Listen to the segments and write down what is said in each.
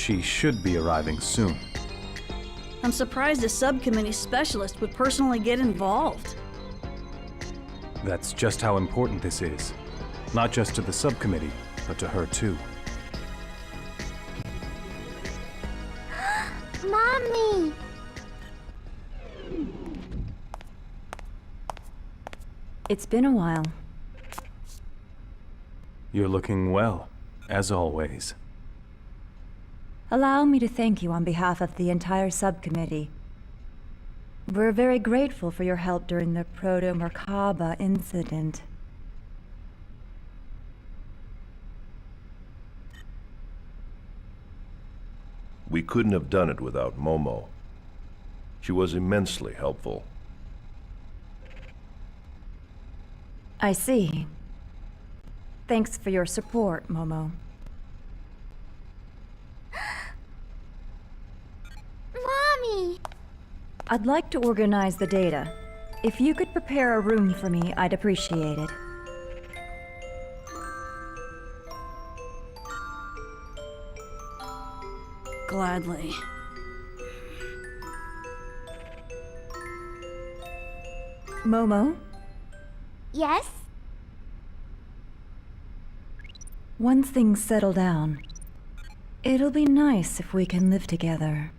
She should be arriving soon. I'm surprised a subcommittee specialist would personally get involved. That's just how important this is. Not just to the subcommittee, but to her too. Mommy! It's been a while. You're looking well, as always. Allow me to thank you on behalf of the entire subcommittee. We're very grateful for your help during the Proto-Merkaba incident. We couldn't have done it without Momo. She was immensely helpful. I see. Thanks for your support, Momo. Mommy! I'd like to organize the data. If you could prepare a room for me, I'd appreciate it. Gladly. Momo, Yes? once things settle down, it'll be nice if we can live together.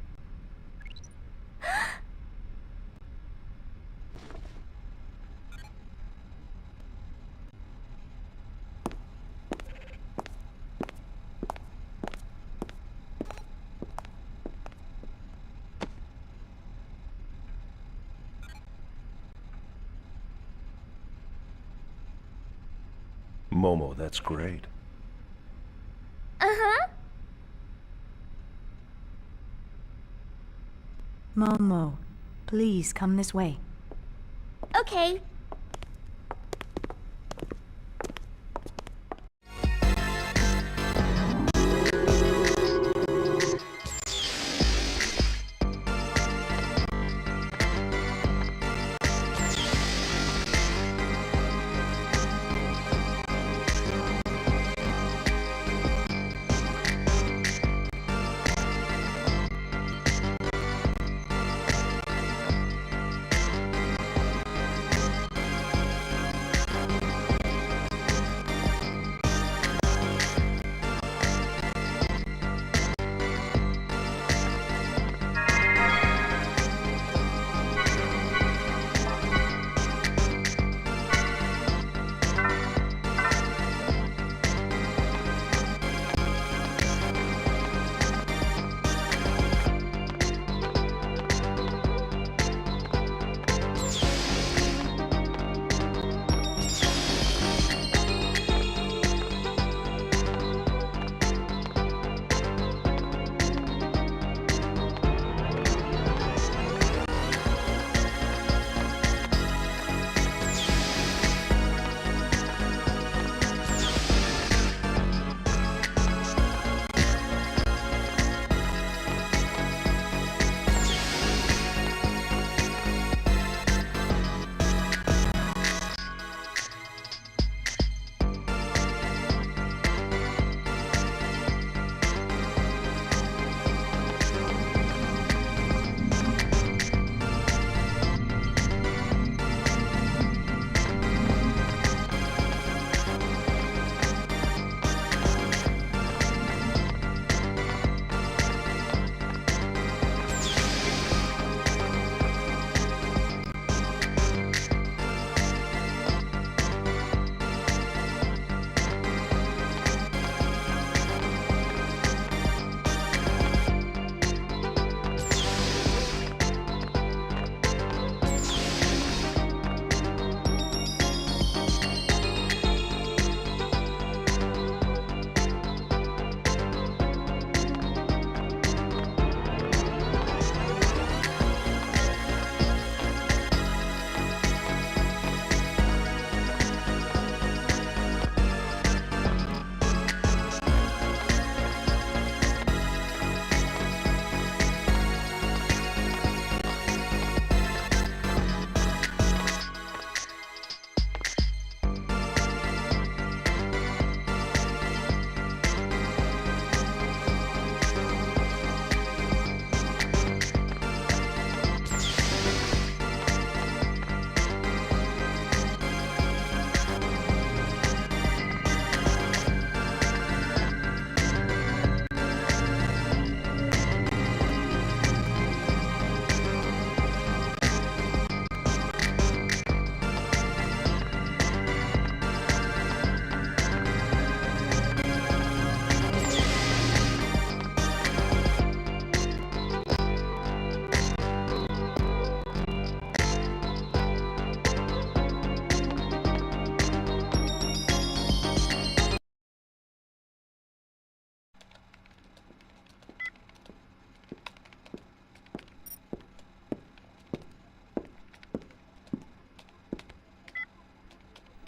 Momo, that's great. Uh-huh. Momo, please come this way. Okay.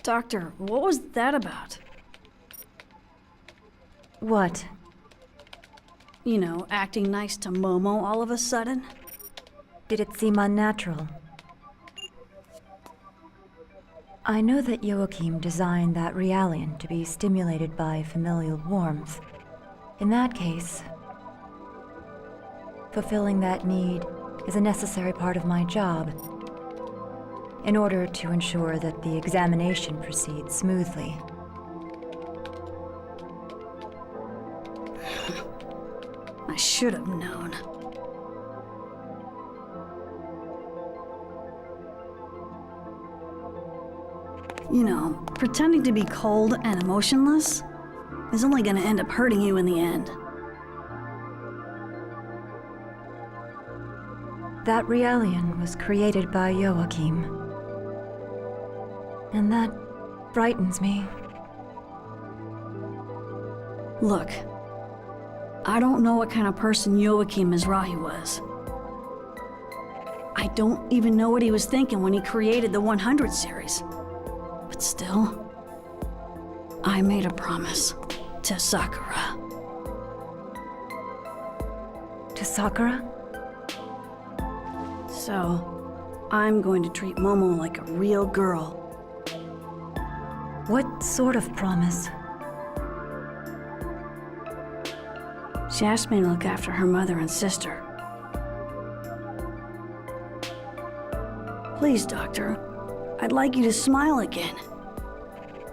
Doctor, what was that about? What? You know, acting nice to Momo all of a sudden? Did it seem unnatural? I know that Joachim designed that Realian to be stimulated by familial warmth. In that case, fulfilling that need is a necessary part of my job, in order to ensure that the examination proceeds smoothly. I should have known. You know, pretending to be cold and emotionless is only gonna end up hurting you in the end. That Realian was created by Joachim. And that frightens me. Look, I don't know what kind of person Joachim Mizrahi was. I don't even know what he was thinking when he created the 100 series. But still, I made a promise to Sakura. To Sakura? So, I'm going to treat Momo like a real girl. What sort of promise? She asked me to look after her mother and sister. Please, Doctor, I'd like you to smile again.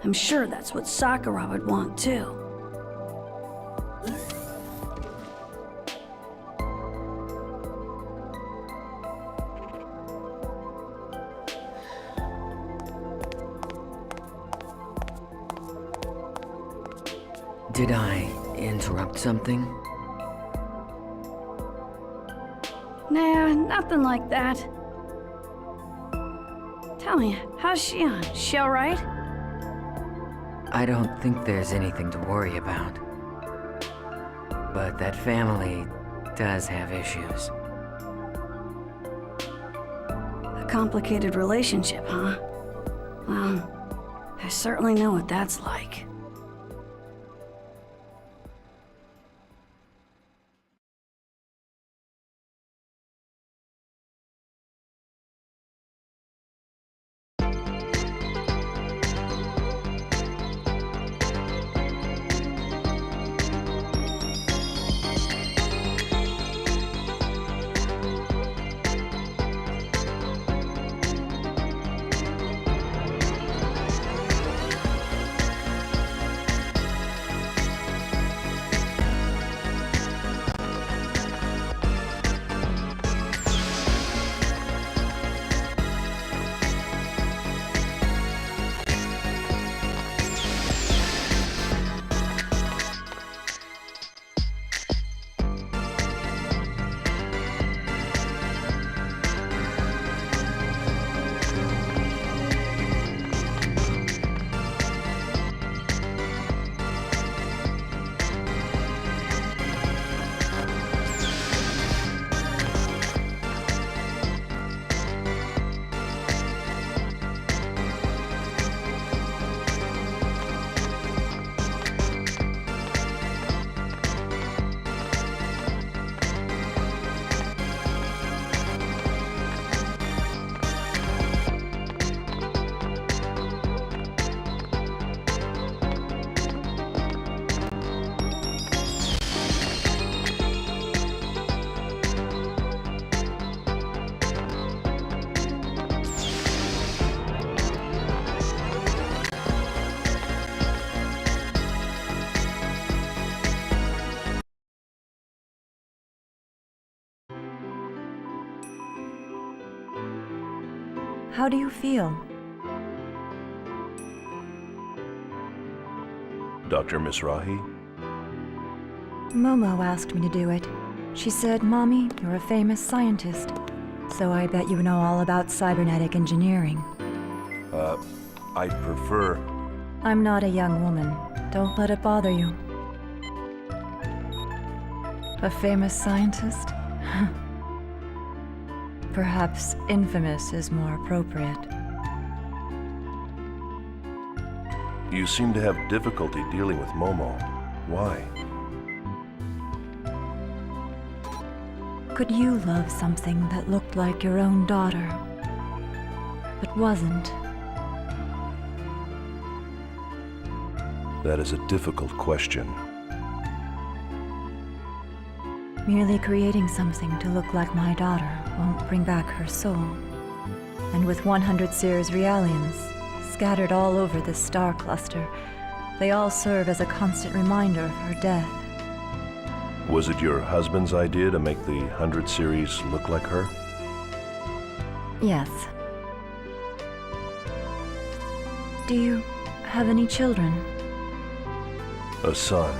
I'm sure that's what Sakura would want too. Did I interrupt something? Nah, nothing like that. Tell me, how's Shion? She alright? I don't think there's anything to worry about. But that family does have issues. A complicated relationship, huh? Well, I certainly know what that's like. How do you feel? Dr. Mizrahi? Momo asked me to do it. She said, "Mommy, you're a famous scientist, so I bet you know all about cybernetic engineering." I'd prefer... I'm not a young woman. Don't let it bother you. A famous scientist? Perhaps infamous is more appropriate. You seem to have difficulty dealing with Momo. Why? Could you love something that looked like your own daughter, but wasn't? That is a difficult question. Merely creating something to look like my daughter won't bring back her soul. And with 100 Seers Realians scattered all over this star cluster, they all serve as a constant reminder of her death. Was it your husband's idea to make the 100 series look like her? Yes. Do you have any children? A son.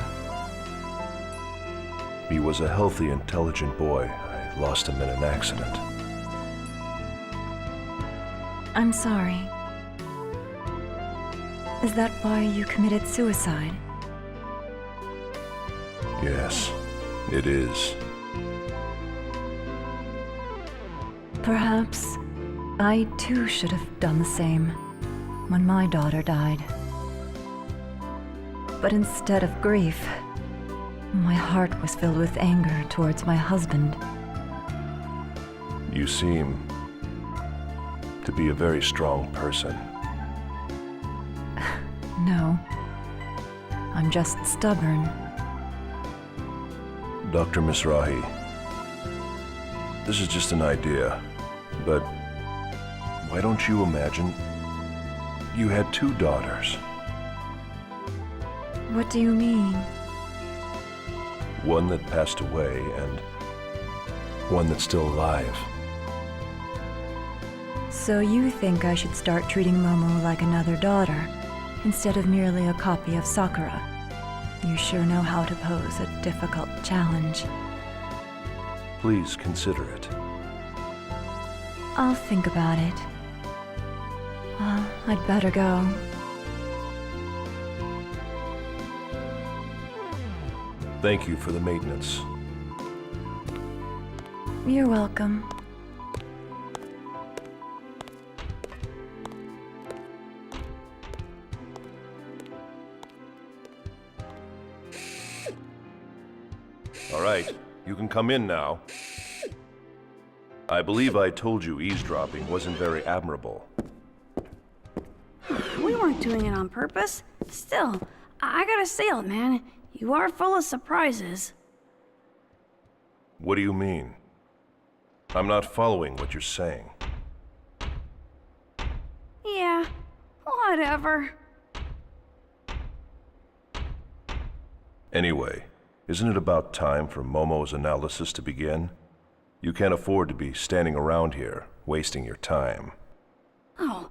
He was a healthy, intelligent boy. I lost him in an accident. I'm sorry. Is that why you committed suicide? Yes, it is. Perhaps I too should have done the same when my daughter died. But instead of grief, my heart was filled with anger towards my husband. You seem to be a very strong person. No, I'm just stubborn. Dr. Mizrahi, this is just an idea, but why don't you imagine you had 2 daughters? What do you mean? One that passed away and one that's still alive. So you think I should start treating Momo like another daughter, instead of merely a copy of Sakura? You sure know how to pose a difficult challenge. Please consider it. I'll think about it. Well, I'd better go. Thank you for the maintenance. You're welcome. All right, you can come in now. I believe I told you eavesdropping wasn't very admirable. We weren't doing it on purpose. Still, I gotta say it, man. You are full of surprises. What do you mean? I'm not following what you're saying. Yeah, whatever. Anyway, isn't it about time for Momo's analysis to begin? You can't afford to be standing around here, wasting your time. Oh,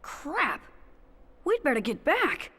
crap. We'd better get back.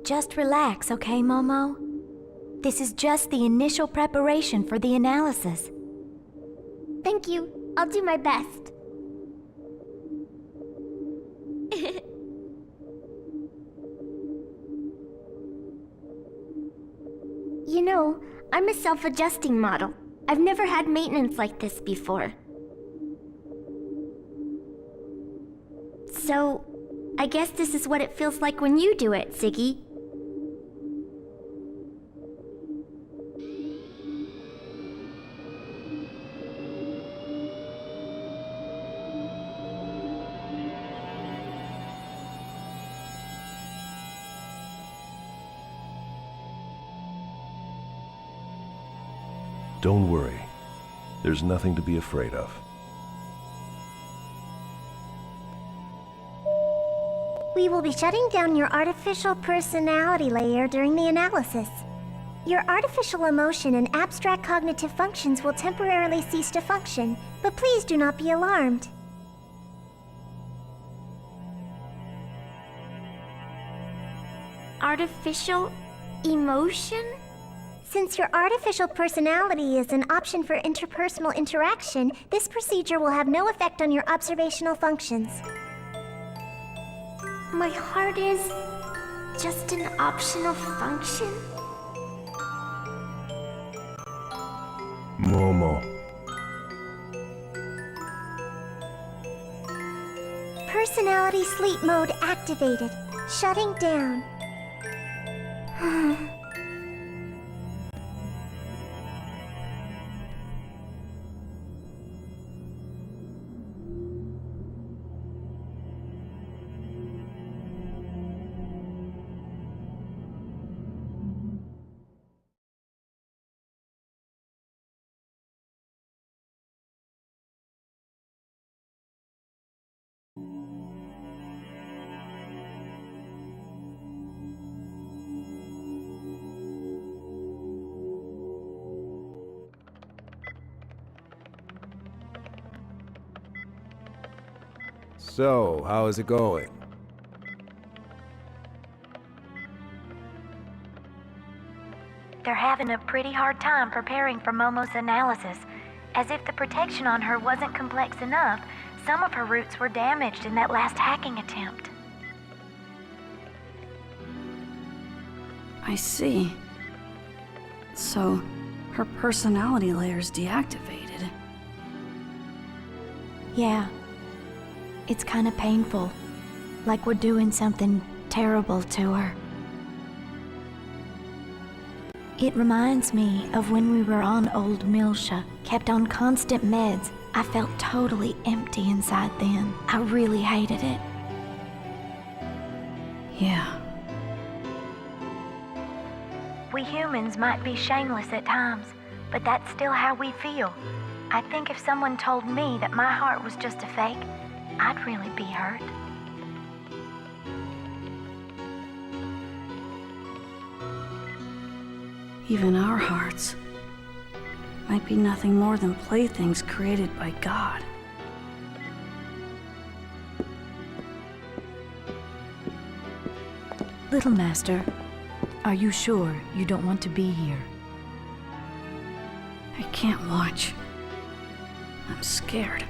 Just relax, okay, Momo? This is just the initial preparation for the analysis. Thank you. I'll do my best. You know, I'm a self-adjusting model. I've never had maintenance like this before. So, I guess this is what it feels like when you do it, Ziggy. Don't worry. There's nothing to be afraid of. We will be shutting down your artificial personality layer during the analysis. Your artificial emotion and abstract cognitive functions will temporarily cease to function, but please do not be alarmed. Artificial emotion? Since your artificial personality is an option for interpersonal interaction, this procedure will have no effect on your observational functions. My heart is just an optional function? Momo. Personality sleep mode activated. Shutting down. So, how is it going? They're having a pretty hard time preparing for Momo's analysis. As if the protection on her wasn't complex enough, some of her roots were damaged in that last hacking attempt. I see. So, her personality layer's deactivated. Yeah. It's kind of painful. Like we're doing something terrible to her. It reminds me of when we were on Old Milsha, kept on constant meds. I felt totally empty inside then. I really hated it. Yeah. We humans might be shameless at times, but that's still how we feel. I think if someone told me that my heart was just a fake, I'd really be hurt. Even our hearts might be nothing more than playthings created by God. Little Master, are you sure you don't want to be here? I can't watch. I'm scared.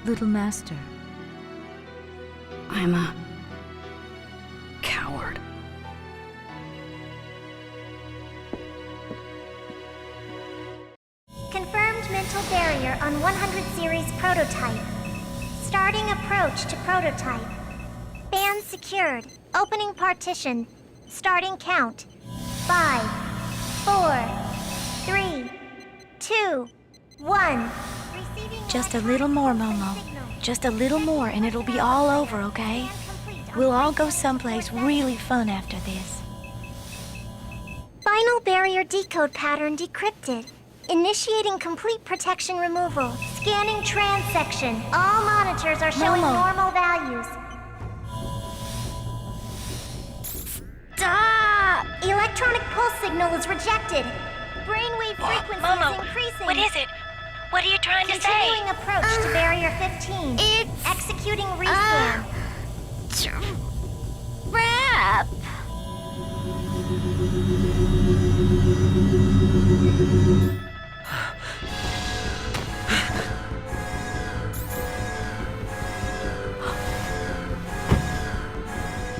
Little Master. I'm a coward. Confirmed mental barrier on 100 series prototype. Starting approach to prototype. Band secured. Opening partition. Starting count. 5, 4, 3, 2, 1. Just a little more, Momo. Just a little more and it'll be all over, okay? We'll all go someplace really fun after this. Final barrier decode pattern decrypted. Initiating complete protection removal. Scanning transection. All monitors are showing normal values. Stop! Electronic pulse signal is rejected. Brainwave frequency Momo, is increasing. what is it? What are you trying to say? Continuing approach to barrier 15. It's executing rescan. Trap.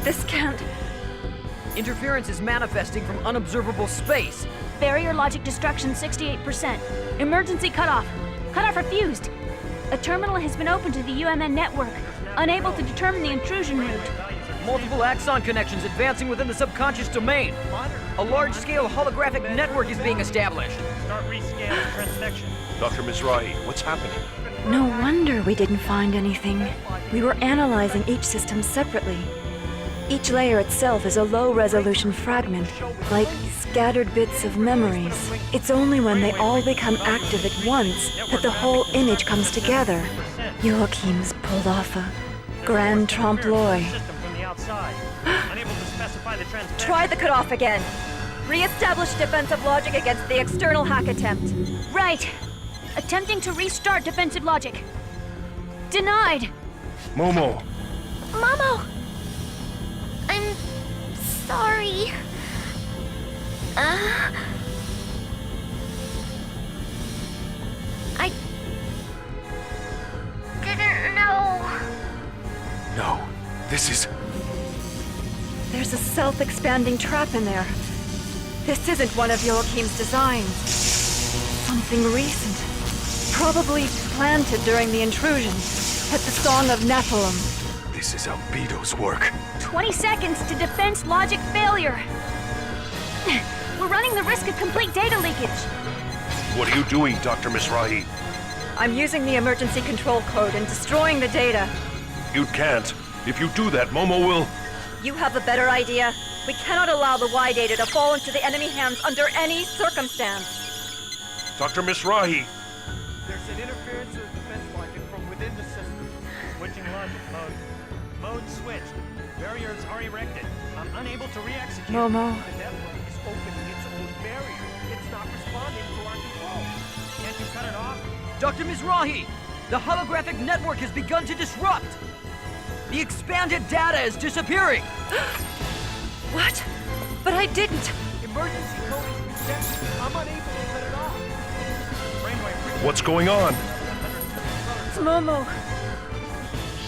This can't. Interference is manifesting from unobservable space. Barrier logic destruction 68%. Emergency cutoff. Cutoff refused. A terminal has been opened to the UMN network, unable to determine the intrusion route. Multiple axon connections advancing within the subconscious domain. A large-scale holographic network is being established. Start rescanning transection. Dr. Mizrahi, what's happening? No wonder we didn't find anything. We were analyzing each system separately. Each layer itself is a low-resolution fragment, like scattered bits of memories. It's only when they all become active at once that the whole image comes together. Joachim's pulled off a grand trompe l'oeil. System from the outside. Unable to specify the transmission. Try the cutoff again. Re-establish defensive logic against the external hack attempt. Right. Attempting to restart defensive logic. Denied. Momo! Momo! I'm sorry. I didn't know. No, this is... There's a self-expanding trap in there. This isn't one of Joachim's designs. Something recent. Probably planted during the intrusion. At the Song of Nephilim. This is Albedo's work. 20 seconds to defense logic failure. We're running the risk of complete data leakage. What are you doing, Dr. Mizrahi? I'm using the emergency control code and destroying the data. You can't. If you do that, Momo will... You have a better idea. We cannot allow the Y data to fall into the enemy hands under any circumstance. Dr. Mizrahi! There's an interference of defense logic from within the system. Switching logic mode. Mode switched. Barriers are erected. I'm unable to re-execute. Momo. The network is opening its own barrier. It's not responding to our control. Can't you cut it off? Dr. Mizrahi! The holographic network has begun to disrupt! The expanded data is disappearing! What? But I didn't. Emergency code is reset. I'm unable to cut it off. Brainwave frequency. What's going on? It's Momo.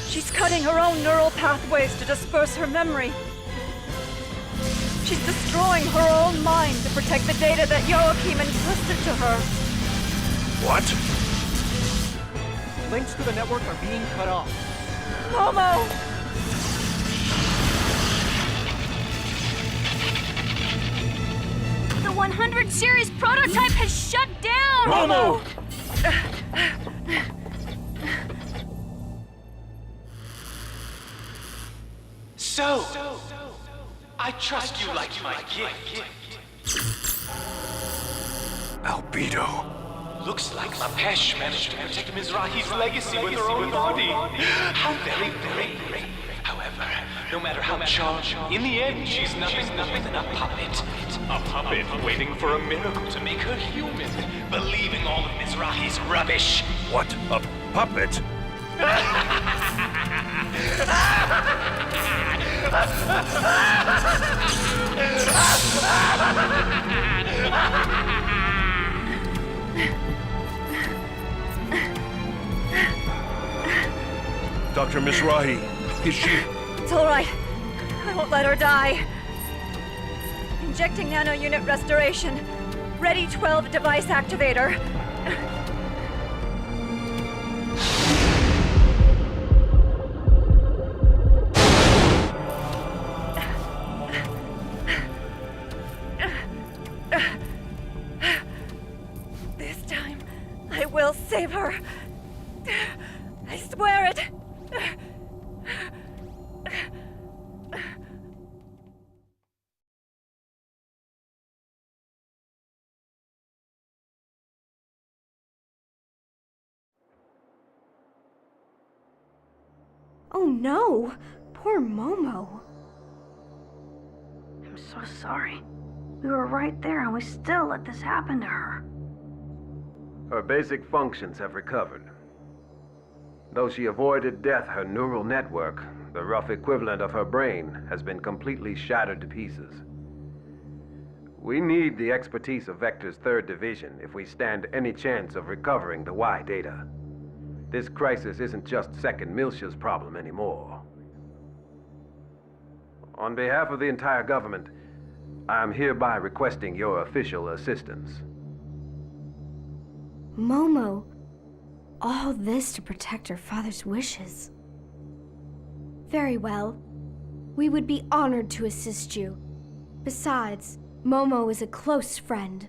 She's cutting her own neural pathways to disperse her memory. She's destroying her own mind to protect the data that Joachim entrusted to her. What? Links to the network are being cut off. Momo! The 100 series prototype has shut down! Momo! So, I trust you like my gift. Albedo. Looks like Mapesh managed to protect Mizrahi's legacy with her own body. How very brave. However, no matter how charged, in the end, she's nothing more than a puppet. A puppet waiting for a miracle to make her human, believing all of Mizrahi's rubbish. What? A puppet? Dr. Mizrahi, is she... It's all right. I won't let her die. Injecting nano-unit restoration. Ready 12 device activator. This time, I will save her. I swear it. Oh no! Poor Momo. I'm so sorry. We were right there and we still let this happen to her. Her basic functions have recovered. Though she avoided death, her neural network, the rough equivalent of her brain, has been completely shattered to pieces. We need the expertise of Vector's 3rd Division if we stand any chance of recovering the Y data. This crisis isn't just Second Miltia's problem anymore. On behalf of the entire government, I am hereby requesting your official assistance. Momo. All this to protect her father's wishes. Very well. We would be honored to assist you. Besides, Momo is a close friend.